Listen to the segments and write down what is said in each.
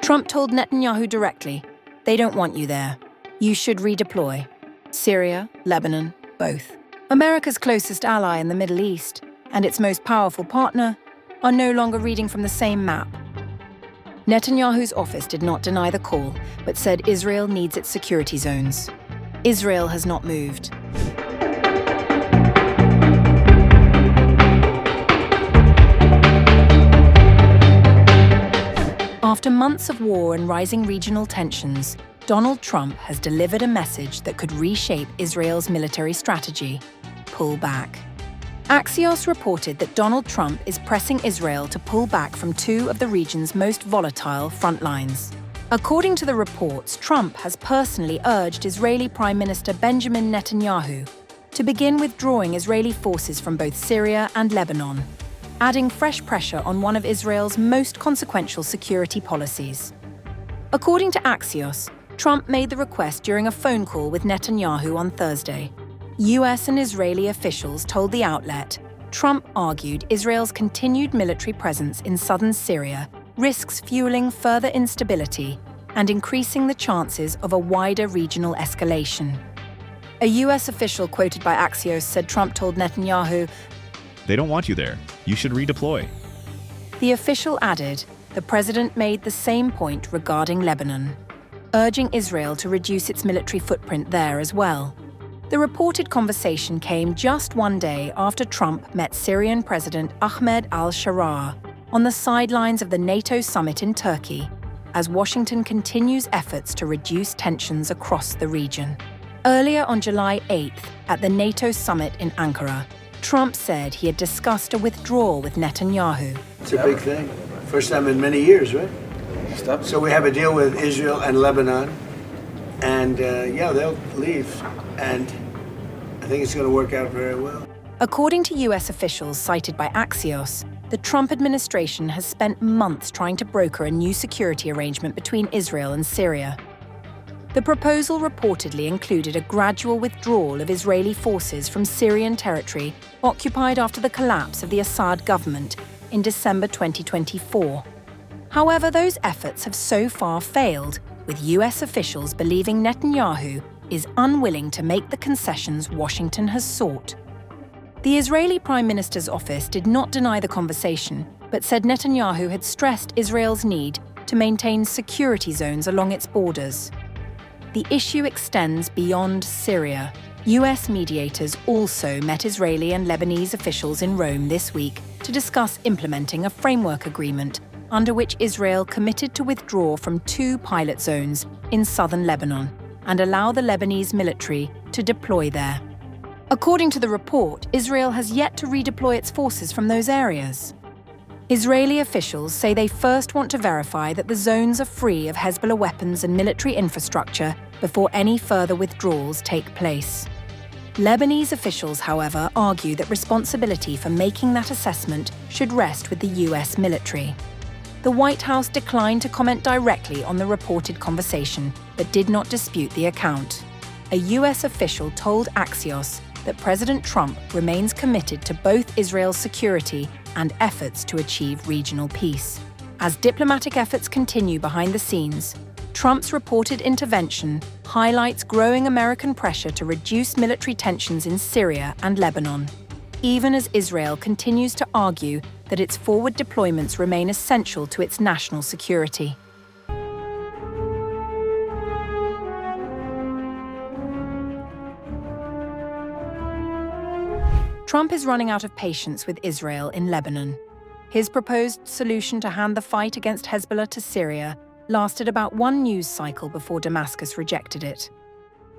Trump told Netanyahu directly, "They don't want you there. You should redeploy." Syria, Lebanon, both. America's closest ally in the Middle East and its most powerful partner are no longer reading from the same map. Netanyahu's office did not deny the call, but said Israel needs its security zones. Israel has not moved. After months of war and rising regional tensions, Donald Trump has delivered a message that could reshape Israel's military strategy: pull back. Axios reported that Donald Trump is pressing Israel to pull back from two of the region's most volatile front lines. According to the reports, Trump has personally urged Israeli Prime Minister Benjamin Netanyahu to begin withdrawing Israeli forces from both Syria and Lebanon, adding fresh pressure on one of Israel's most consequential security policies. According to Axios, Trump made the request during a phone call with Netanyahu on Thursday. US and Israeli officials told the outlet Trump argued Israel's continued military presence in southern Syria risks fueling further instability and increasing the chances of a wider regional escalation. A US official quoted by Axios said Trump told Netanyahu, "They don't want you there. You should redeploy." The official added the president made the same point regarding Lebanon, urging Israel to reduce its military footprint there as well. The reported conversation came just one day after Trump met Syrian President Ahmed al-Sharaa on the sidelines of the NATO summit in Turkey, as Washington continues efforts to reduce tensions across the region. Earlier on July 8th, at the NATO summit in Ankara, Trump said he had discussed a withdrawal with Netanyahu. It's a big thing. First time in many years, right? So we have a deal with Israel and Lebanon, and they'll leave. And I think it's going to work out very well. According to US officials cited by Axios, the Trump administration has spent months trying to broker a new security arrangement between Israel and Syria. The proposal reportedly included a gradual withdrawal of Israeli forces from Syrian territory occupied after the collapse of the Assad government in December 2024. However, those efforts have so far failed, with US officials believing Netanyahu is unwilling to make the concessions Washington has sought. The Israeli Prime Minister's office did not deny the conversation, but said Netanyahu had stressed Israel's need to maintain security zones along its borders. The issue extends beyond Syria. US mediators also met Israeli and Lebanese officials in Rome this week to discuss implementing a framework agreement under which Israel committed to withdraw from two pilot zones in southern Lebanon and allow the Lebanese military to deploy there. According to the report, Israel has yet to redeploy its forces from those areas. Israeli officials say they first want to verify that the zones are free of Hezbollah weapons and military infrastructure before any further withdrawals take place. Lebanese officials, however, argue that responsibility for making that assessment should rest with the US military. The White House declined to comment directly on the reported conversation, but did not dispute the account. A US official told Axios that President Trump remains committed to both Israel's security and efforts to achieve regional peace. As diplomatic efforts continue behind the scenes, Trump's reported intervention highlights growing American pressure to reduce military tensions in Syria and Lebanon, even as Israel continues to argue that its forward deployments remain essential to its national security. Trump is running out of patience with Israel in Lebanon. His proposed solution to hand the fight against Hezbollah to Syria lasted about one news cycle before Damascus rejected it.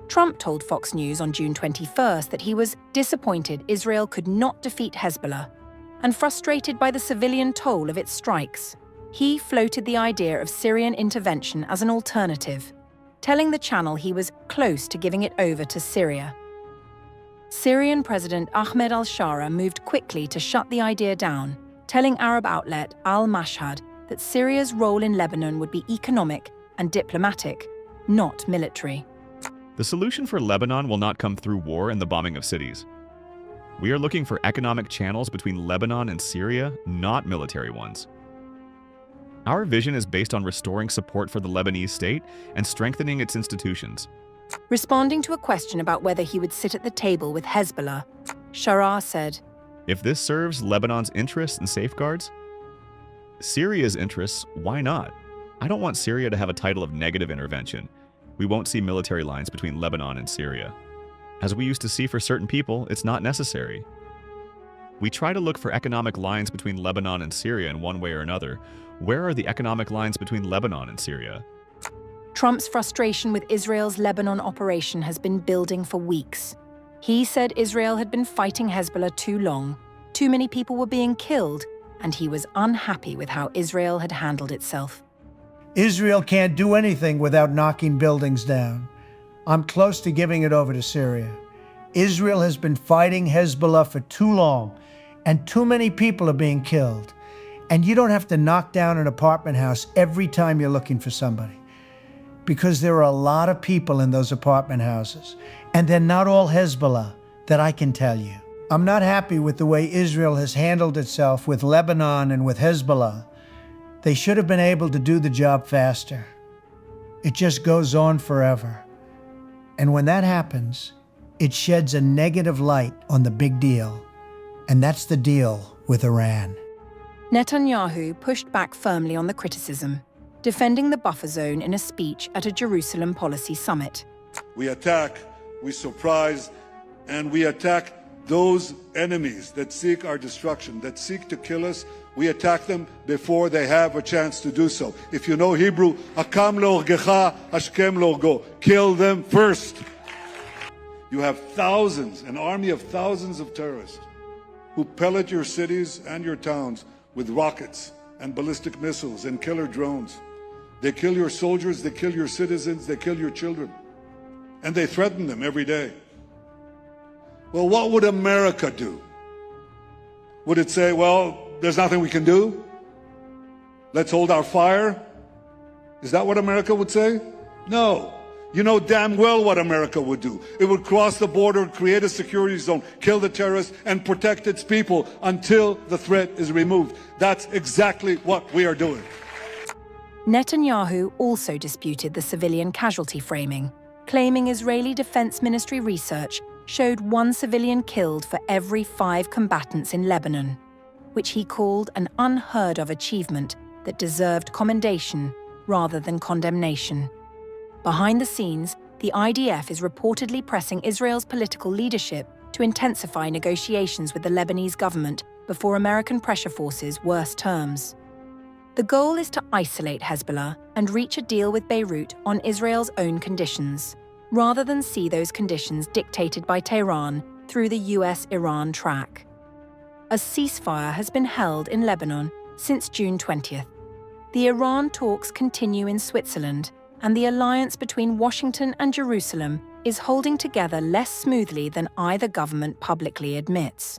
Trump told Fox News on June 21st that he was disappointed Israel could not defeat Hezbollah and frustrated by the civilian toll of its strikes. He floated the idea of Syrian intervention as an alternative, telling the channel he was close to giving it over to Syria. Syrian President Ahmed al-Sharaa moved quickly to shut the idea down, telling Arab outlet Al-Mashhad that Syria's role in Lebanon would be economic and diplomatic, not military. The solution for Lebanon will not come through war and the bombing of cities. We are looking for economic channels between Lebanon and Syria, not military ones. Our vision is based on restoring support for the Lebanese state and strengthening its institutions. Responding to a question about whether he would sit at the table with Hezbollah, Sharar said, If this serves Lebanon's interests and safeguards Syria's interests, why not? I don't want Syria to have a title of negative intervention. We won't see military lines between Lebanon and Syria. As we used to see for certain people, it's not necessary. We try to look for economic lines between Lebanon and Syria in one way or another. Where are the economic lines between Lebanon and Syria? Trump's frustration with Israel's Lebanon operation has been building for weeks. He said Israel had been fighting Hezbollah too long, too many people were being killed, and he was unhappy with how Israel had handled itself. Israel can't do anything without knocking buildings down. I'm close to giving it over to Syria. Israel has been fighting Hezbollah for too long, and too many people are being killed. And you don't have to knock down an apartment house every time you're looking for somebody, because there are a lot of people in those apartment houses, and they're not all Hezbollah, that I can tell you. I'm not happy with the way Israel has handled itself with Lebanon and with Hezbollah. They should have been able to do the job faster. It just goes on forever. And when that happens, it sheds a negative light on the big deal. And that's the deal with Iran. Netanyahu pushed back firmly on the criticism, defending the buffer zone in a speech at a Jerusalem policy summit. We attack, we surprise, and we attack those enemies that seek our destruction, that seek to kill us. We attack them before they have a chance to do so. If you know Hebrew, Akam leorgecha, Ashkem leorgo. Kill them first. You have thousands, an army of thousands of terrorists who pellet your cities and your towns with rockets and ballistic missiles and killer drones. They kill your soldiers, they kill your citizens, they kill your children. And they threaten them every day. Well, what would America do? Would it say, well, there's nothing we can do? Let's hold our fire? Is that what America would say? No. You know damn well what America would do. It would cross the border, create a security zone, kill the terrorists, and protect its people until the threat is removed. That's exactly what we are doing. Netanyahu also disputed the civilian casualty framing, claiming Israeli Defense Ministry research showed 1 civilian killed for every 5 combatants in Lebanon, which he called an unheard-of achievement that deserved commendation rather than condemnation. Behind the scenes, the IDF is reportedly pressing Israel's political leadership to intensify negotiations with the Lebanese government before American pressure forces worse terms. The goal is to isolate Hezbollah and reach a deal with Beirut on Israel's own conditions, rather than see those conditions dictated by Tehran through the US-Iran track. A ceasefire has been held in Lebanon since June 20th. The Iran talks continue in Switzerland, and the alliance between Washington and Jerusalem is holding together less smoothly than either government publicly admits.